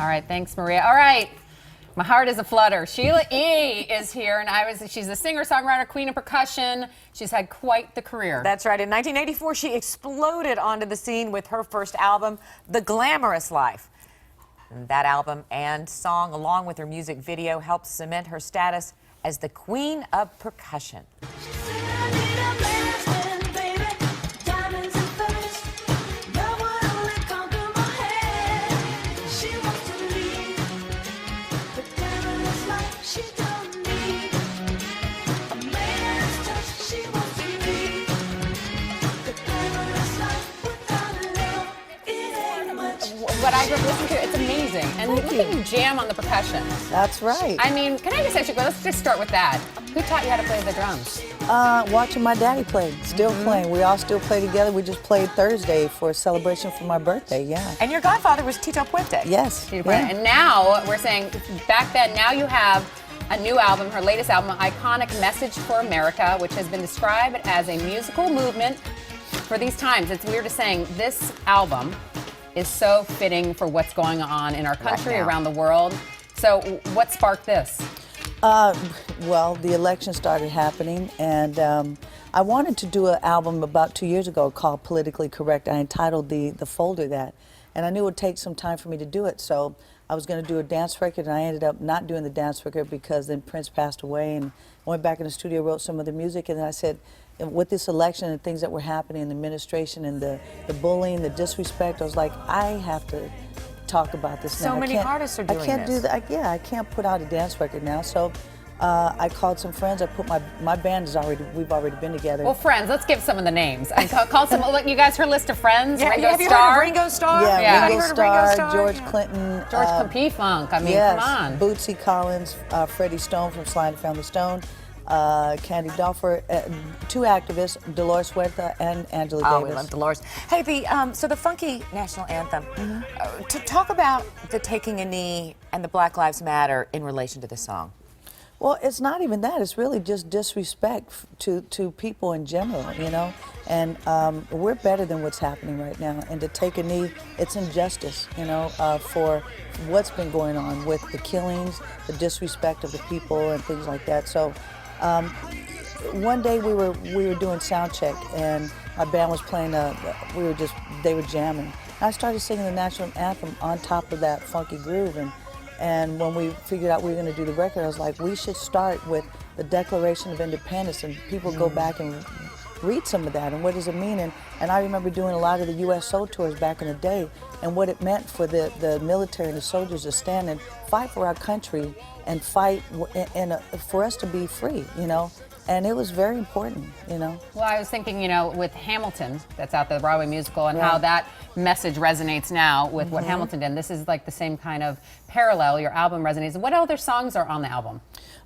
All right, thanks, Maria. All right, my heart is a flutter. Sheila E is here, and she's a singer-songwriter, queen of percussion. She's had quite the career. That's right. In 1984, she exploded onto the scene with her first album, The Glamorous Life. That album and song, along with her music video, helped cement her status as the queen of percussion. What I listened to, it's amazing. And look at you jam on the percussion. That's right. I mean, can I just actually, let's just start with that. Who taught you how to play the drums? Watching my daddy play, still playing. We all still play together. We just played Thursday for a celebration for my birthday, yeah. And your godfather was Tito Puente. Yes. Yeah. And now, we're saying, back then, now you have a new album, her latest album, Iconic Message for America, which has been described as a musical movement for these times. It's weird to saying this album is so fitting for what's going on in our country, around the world. So what sparked this? Well, the election started happening, and I wanted to do an album about 2 years ago called Politically Correct. I entitled the folder that, and I knew it would take some time for me to do it, so I was going to do a dance record, and I ended up not doing the dance record because then Prince passed away, and I went back in the studio, wrote some of the music, and then I said, with this election and things that were happening in the administration and the bullying, the disrespect, I was like, I have to talk about this now. So many artists are doing this. I can't do that. Yeah, I can't put out a dance record now. So I called some friends. I put my band is already, we've already been together. Well, friends, let's give some of the names. I called some, look, you guys, her list of friends. Yeah, Ringo have you Starr. heard of Ringo Starr? Yeah, Ringo Starr, George Clinton. George P-Funk, I mean, yes, come on. Bootsy Collins, Freddie Stone from Sly and the Family Stone. Candy Dulfer, two activists, Dolores Huerta and Angela Davis. Oh, we love Dolores. Hey, so the funky national anthem, to talk about the taking a knee and the Black Lives Matter in relation to the song. Well, it's not even that. It's really just disrespect to people in general, you know? And we're better than what's happening right now. And to take a knee, it's injustice, you know, for what's been going on with the killings, the disrespect of the people and things like that. So one day we were doing sound check, and my band was playing, they were jamming. And I started singing the national anthem on top of that funky groove. And when we figured out we were going to do the record, I was like, we should start with the Declaration of Independence, and people go back and read some of that, and what does it mean? And I remember doing a lot of the U.S. Soul tours back in the day, and what it meant for the military and the soldiers to stand and fight for our country and fight for us to be free, you know? And it was very important, you know? Well, I was thinking, you know, with Hamilton, that's out there, the Broadway musical, and how that message resonates now with what Hamilton did. This is like the same kind of parallel. Your album resonates. What other songs are on the album?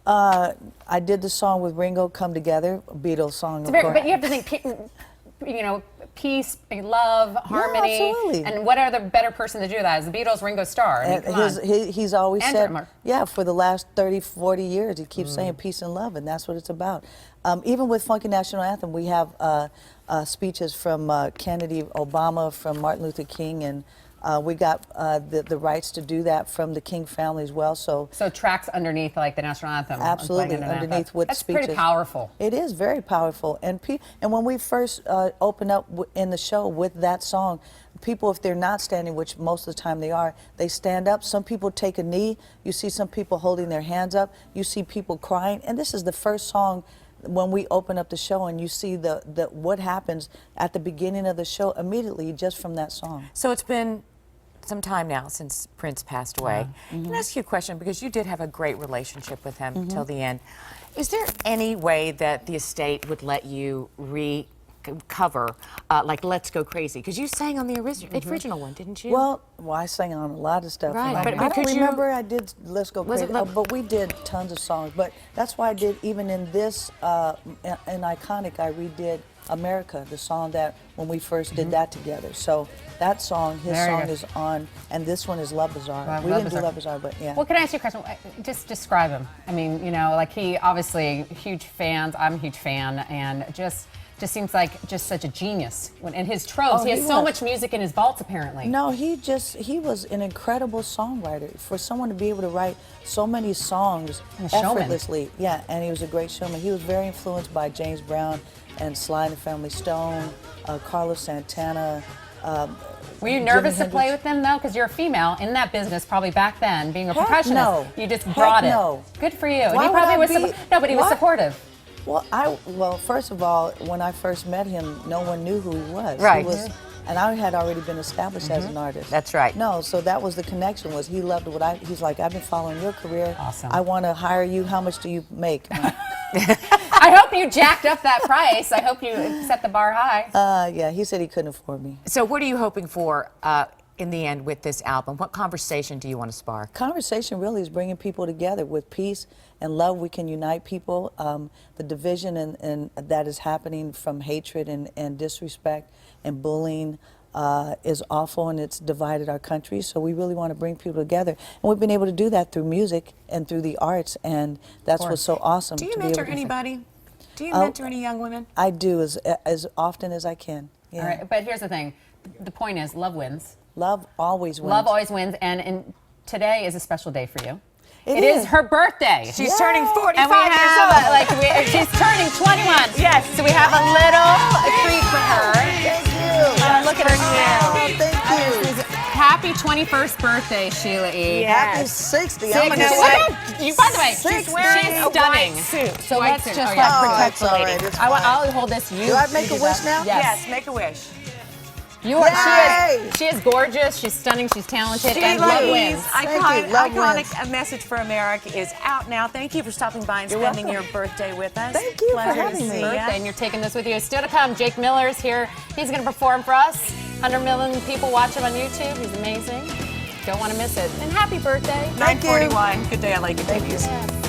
I did the song with Ringo, Come Together, a Beatles song. But you have to think, you know, peace, love, harmony. Yeah, absolutely. And what other better person to do that? As the Beatles, Ringo Starr. I mean, come on. He's always And said, drummer. yeah, for the last 30, 40 years, he keeps saying peace and love, and that's what it's about. Even with Funky National Anthem, we have speeches from Kennedy, Obama, from Martin Luther King, and we got the rights to do that from the King family as well. So tracks underneath, like the national anthem. Absolutely, underneath with That's speeches. That's pretty powerful. It is very powerful. And when we first opened up in the show with that song, people, if they're not standing, which most of the time they are, they stand up. Some people take a knee. You see some people holding their hands up. You see people crying. And this is the first song when we open up the show, and you see what happens at the beginning of the show immediately just from that song. So it's been some time now since Prince passed away. Can I ask you a question, because you did have a great relationship with him till the end. Is there any way that the estate would let you recover, like Let's Go Crazy? Because you sang on the original one, didn't you? Well, I sang on a lot of stuff. Right, but I don't remember I did Let's Go Crazy, but we did tons of songs. But that's why I did, even in this, in Iconic, I redid America, the song that when we first did that together. So that song, his song is on, and this one is Love Bizarre. We didn't do Love Bizarre, but yeah. Well, can I ask you a question? Just describe him. I mean, you know, like he obviously huge fans. I'm a huge fan, and just just seems like just such a genius. And his troves, Oh, he has he so was. much music in his vaults apparently. No, he was an incredible songwriter. For someone to be able to write so many songs And a showman. effortlessly. Yeah, and he was a great showman. He was very influenced by James Brown and Sly and the Family Stone, Carlos Santana. Were you nervous Jimi to play Hendrix. with them though? Because you're a female in that business, probably back then, being a Heck percussionist. no. You just Heck brought it. no. Good for you. And Why he would probably I was be- no, but he was What? supportive. Well, first of all, when I first met him, no one knew who he was. Right. He was, and I had already been established as an artist. That's right. No, so that was the connection. Was he loved he's like, I've been following your career. Awesome. I want to hire you. How much do you make? I hope you jacked up that price. I hope you set the bar high. Yeah, he said he couldn't afford me. So what are you hoping for in the end with this album? What conversation do you want to spark? Conversation really is bringing people together with peace and love. We can unite people. The division and that is happening from hatred and disrespect and bullying is awful, and it's divided our country. So we really want to bring people together, and we've been able to do that through music and through the arts, and that's what's so awesome. Do you to be able mentor to do. anybody? Do you mentor any young women? I do as often as I can. Yeah. All right, but here's the thing. The point is, love wins. Love always wins. Love always wins, and today is a special day for you. It is is. her birthday. She's turning 45 and we years have, old. she's turning 21. Yes. So we have a little treat for her. Thank you. Look at her now. Thank you. Happy 21st birthday, Sheila E. Happy 60. Six- I'm gonna Look say. at- you, by the way, She's wearing she's a stunning. white suit. So White let's suit. just Oh, yeah. protect it's the all lady. right, it's fine. I'll hold this. You. Do I make you a do wish that. now? Yes. Make a wish. You are. Yay! She is gorgeous. She's stunning. She's talented. and Sheila love E's wins. Thank you. Love iconic Message for America is out now. Thank you for stopping by and spending your birthday with us. Thank you for Pleasure having to me. see ya. Birthday, and you're taking this with you. Still to come, Jake Miller's here. He's going to perform for us. 100 million people watch him on YouTube. He's amazing. Don't want to miss it. And happy birthday. Thank you. 9:41. Good day, LA continues. Yes.